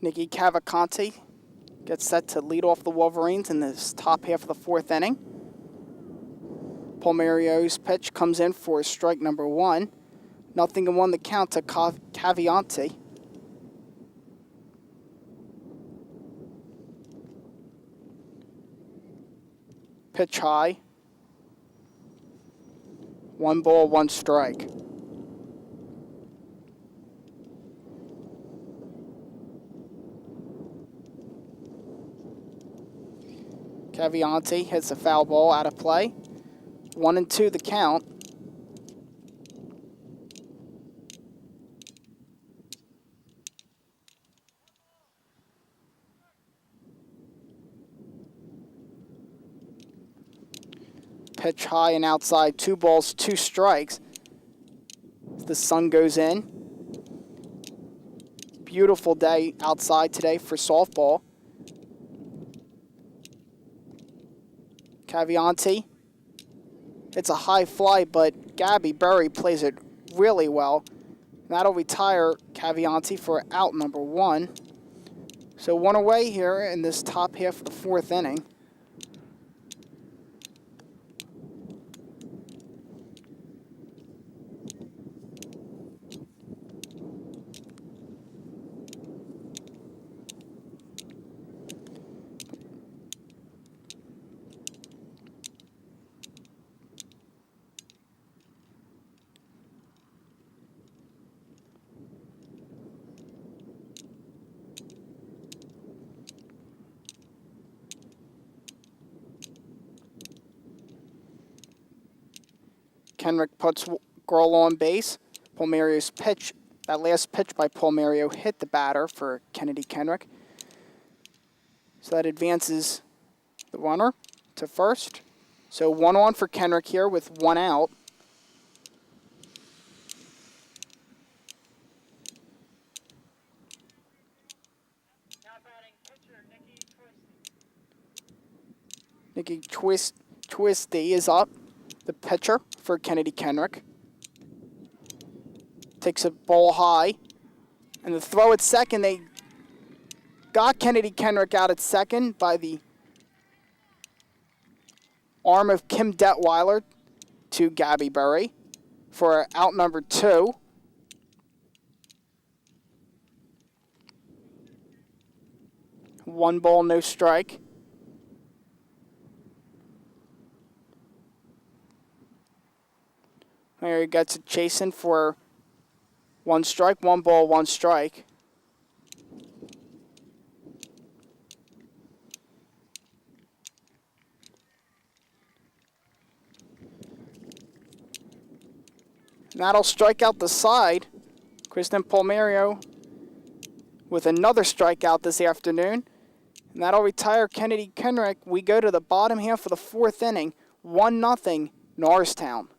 Nikki Cavalcanti gets set to lead off the Wolverines in this top half of the fourth inning. Palmerio's pitch comes in for strike number one. 0-1 the count to Cavalcanti. Pitch high. 1 ball, 1 strike. Cavalcanti hits a foul ball out of play. 1-2 the count. Pitch high and outside, 2 balls, 2 strikes. The sun goes in. Beautiful day outside today for softball. Cavalcanti. It's a high fly, but Gabby Berry plays it really well. That'll retire Cavalcanti for out number 1. So 1 away here in this top half of the fourth inning. Kenrick puts Grohl on base. Palmerio's pitch, that last pitch by Palmerio hit the batter for Kennedy-Kenrick. So that advances the runner to first. So 1 on for Kenrick here with 1 out. Nikki Twisty is up. The pitcher for Kennedy-Kenrick. Takes a ball high. And the throw at second, they got Kennedy-Kenrick out at second by the arm of Kim Detweiler to Gabby Berry for out number 2. One ball, no strike. There he gets it chasing for 1 strike, 1 ball, 1 strike. And that'll strike out the side. Kristen Palmerio with another strikeout this afternoon. And that'll retire Kennedy-Kenrick. We go to the bottom half of the fourth inning. 1-0 Norristown.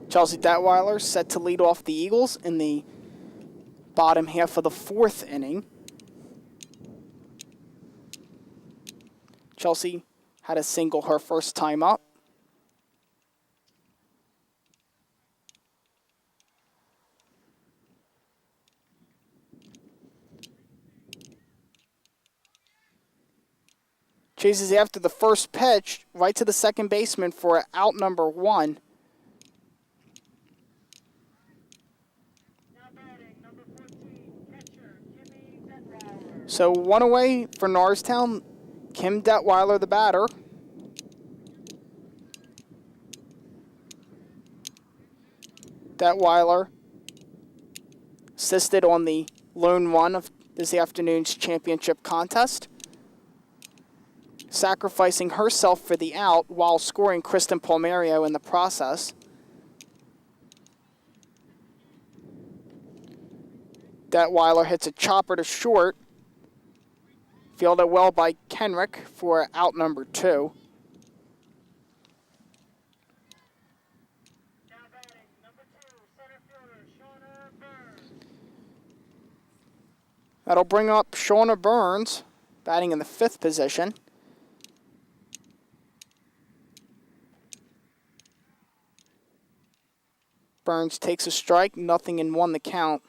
Chelsea Detweiler set to lead off the Eagles in the bottom half of the fourth inning. Chelsea had a single her first time up. Chases after the first pitch, right to the second baseman for out number 1. So 1 away for Norristown. Kim Detweiler, the batter. Detweiler assisted on the lone run of this afternoon's championship contest, sacrificing herself for the out while scoring Kristen Palmerio in the process. Detweiler hits a chopper to short, fielded well by Kenrick for out number 2. That'll bring up Shauna Burns, batting in the 5th position. Burns takes a strike, 0-1 the count.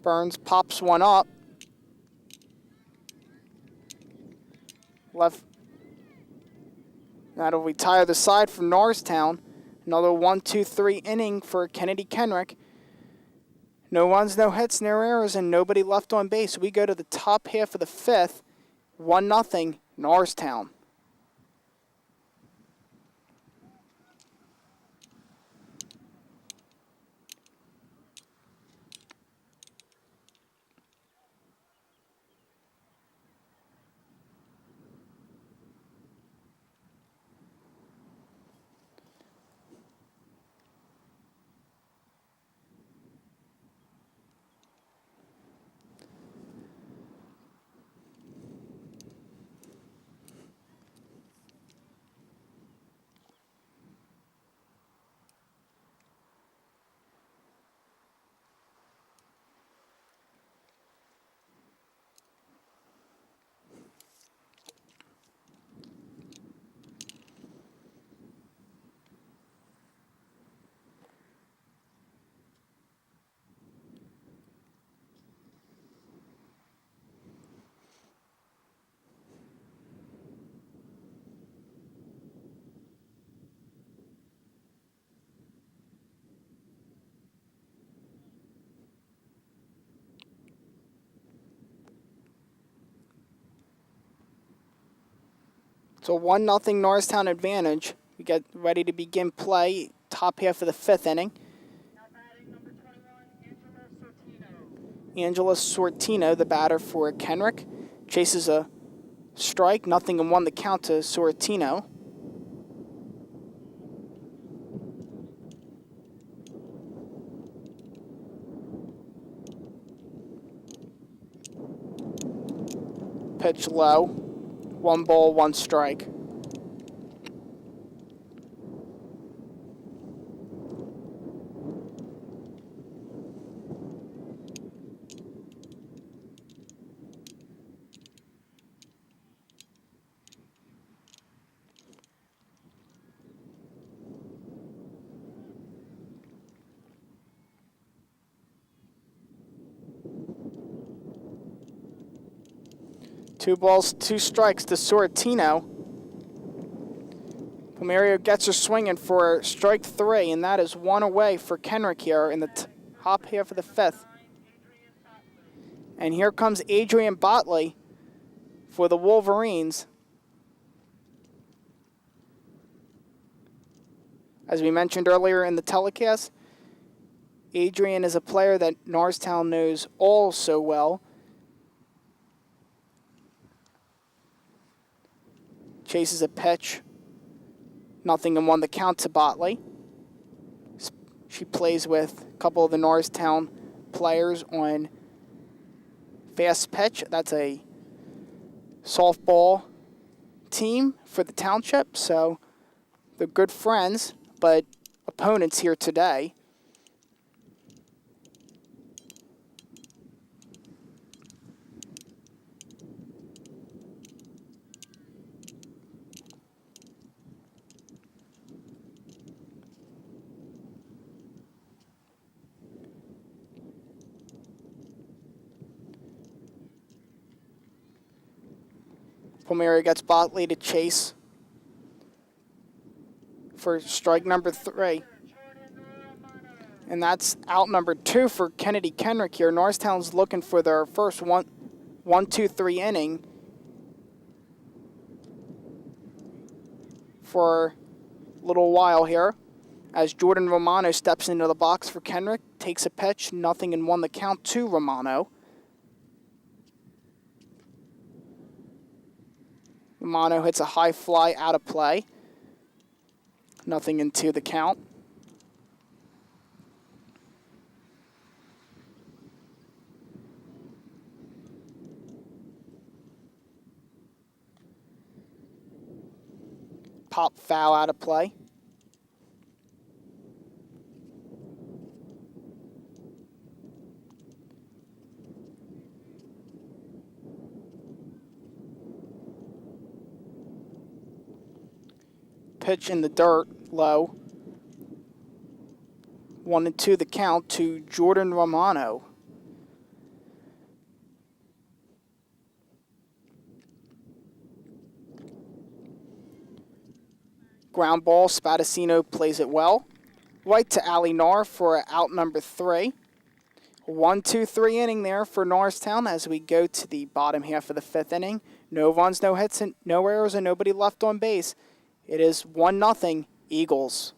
Burns pops one up. Left. That'll retire the side from Norristown. Another 1-2-3 inning for Kennedy-Kenrick. No runs, no hits, no errors, and nobody left on base. We go to the top half of the 5th. 1-0 Norristown. So 1-0 Norristown advantage. We get ready to begin play, top half of the 5th inning. Angela Sortino, the batter for Kenrick, chases a strike, 0-1 the count to Sortino. Pitch low, 1 ball, 1 strike. Two balls, 2 strikes to Sortino. Palmerio gets her swinging for strike 3, and that is 1 away for Kenrick here in the top half of the 5th. And here comes Adrian Botley for the Wolverines. As we mentioned earlier in the telecast, Adrian is a player that Norristown knows all so well. Chases a pitch, 0-1 the count to Botley. She plays with a couple of the Norristown players on fast pitch. That's a softball team for the township, so they're good friends, but opponents here today. Palmerio gets Botley to chase for strike number 3. And that's out number 2 for Kennedy-Kenrick here. Norristown's looking for their first 1-2-3 inning for a little while here, as Jordan Romano steps into the box for Kenrick, takes a pitch, 0-1 the count to Romano. Romano hits a high fly out of play, 0-2 the count. Pop foul out of play. Pitch in the dirt, low. 1-2 the count to Jordan Romano. Ground ball, Spadacino plays it well. Right to Ali Nar for out number 3. 1-2-3 inning there for Norristown as we go to the bottom half of the 5th inning. No runs, no hits, and no errors, and nobody left on base. It is 1-0 Eagles.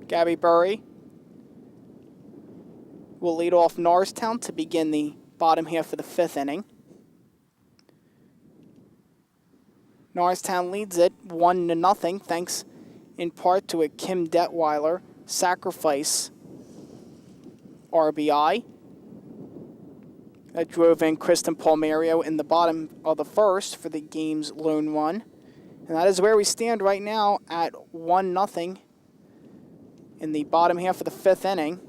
Gabby Burry will lead off Norristown to begin the bottom half of the 5th inning. Norristown leads it 1-0, thanks in part to a Kim Detweiler sacrifice RBI that drove in Kristen Palmerio in the bottom of the 1st for the game's lone run. And that is where we stand right now at 1-0 in the bottom half of the 5th inning.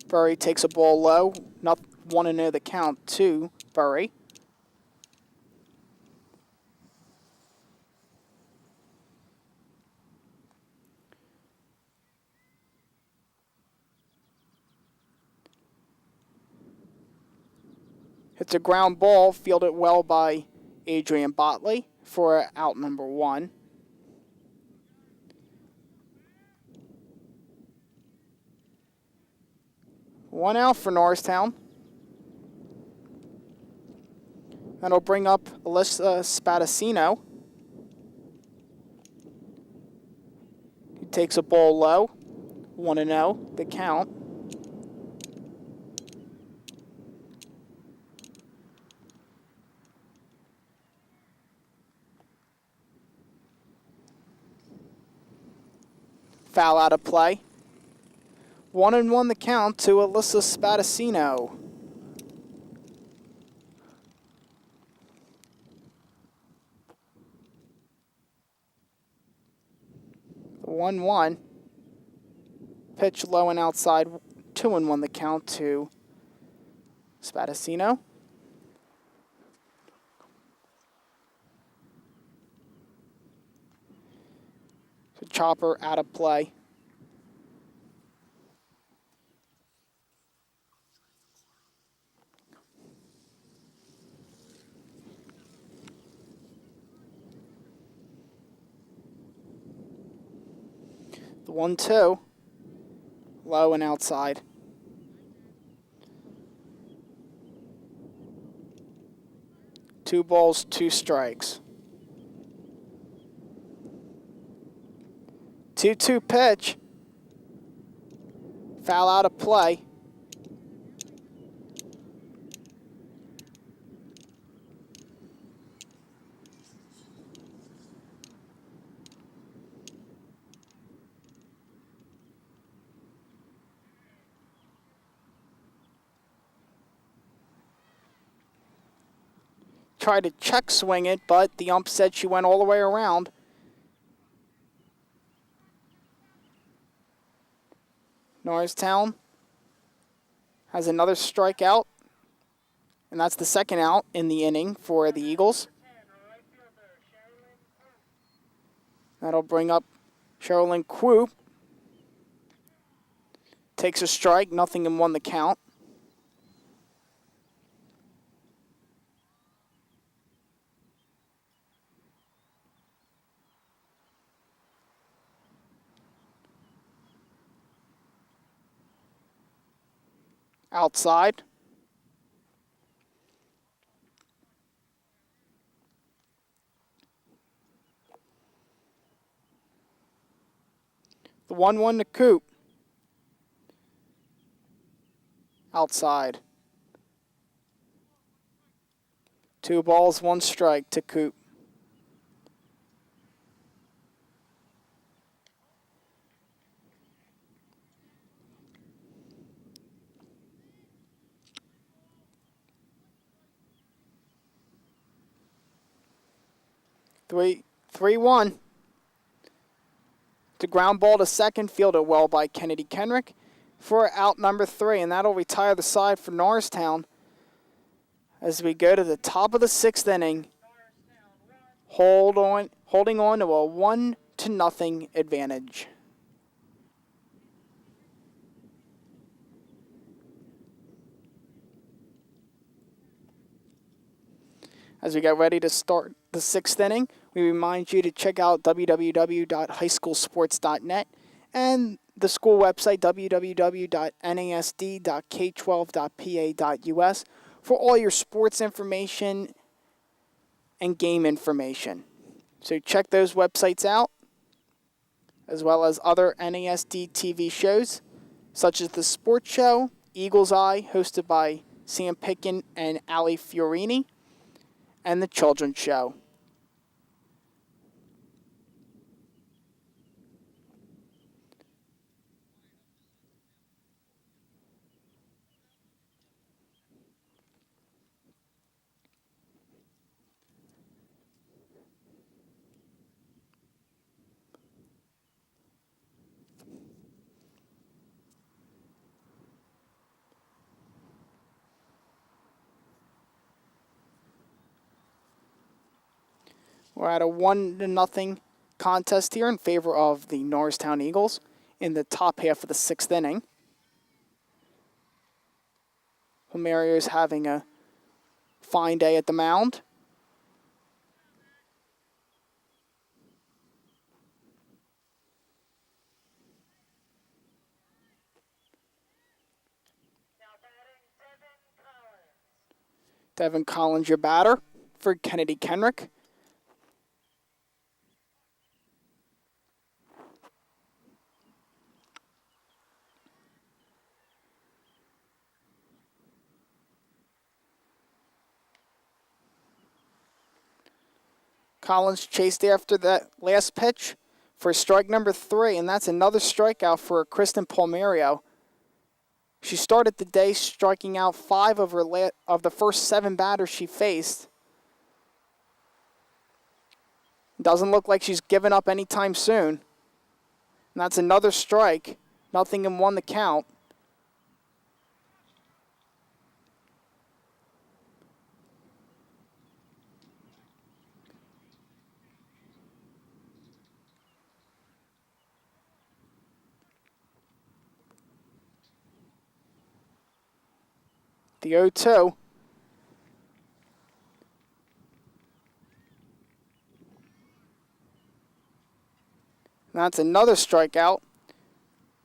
Burry takes a ball low. 1-0 the count to Burry. It's a ground ball, fielded well by Adrian Botley for out number 1. One out for Norristown. That'll bring up Alyssa Spadacino. He takes a ball low. 1-0, the count. Foul out of play. 1-1 the count to Alyssa Spadacino. The 1-1. Pitch low and outside. 2-1 the count to Spadacino. chopper out of play. The 1-2, low and outside. Two balls, two strikes. 2-2 pitch. Foul out of play. Tried to check swing it, but the ump said she went all the way around. Norristown has another strikeout, and that's the second out in the inning for the Eagles. That'll bring up Sherilyn Kwu. Takes a strike, 0-1 the count. Outside. The 1-1 to Coop. Outside. 2 balls, 1 strike to Coop. Three one. The ground ball to second, fielded well by Kennedy-Kenrick for out number 3, and that'll retire the side for Norristown as we go to the top of the 6th inning, holding on to a 1-0 advantage. As we get ready to start the 6th inning, we remind you to check out www.highschoolsports.net and the school website www.nasd.k12.pa.us for all your sports information and game information. So check those websites out, as well as other NASD TV shows, such as The Sports Show, Eagle's Eye, hosted by Sam Picken and Ali Fiorini, and The Children's Show. We're at a 1-0 contest here in favor of the Norristown Eagles in the top half of the 6th inning. Pomerio's having a fine day at the mound. Devin Collins, your batter for Kennedy-Kenrick. Collins chased after that last pitch for strike number 3, and that's another strikeout for Kristen Palmerio. She started the day striking out 5 of the first 7 batters she faced. Doesn't look like she's giving up anytime soon. And that's another strike. 0-1 the count. The 0-2. That's another strikeout.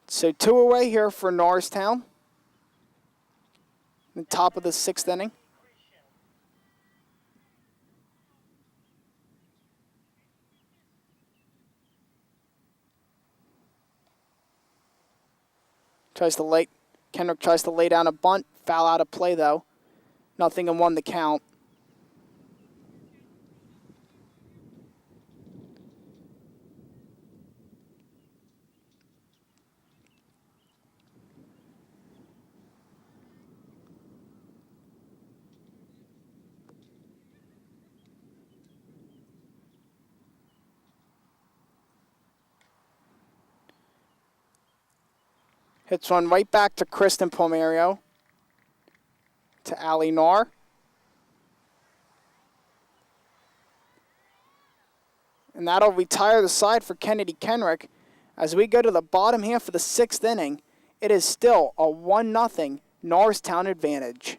So 2 away here for Norristown. The top of the 6th inning. Kenrick tries to lay down a bunt. Foul out of play though. 0-1 the count. Hits one right back to Kristen Palmerio. To Ali Nar. And that'll retire the side for Kennedy-Kenrick. As we go to the bottom half of the 6th inning, it is still a 1-0 Norristown advantage.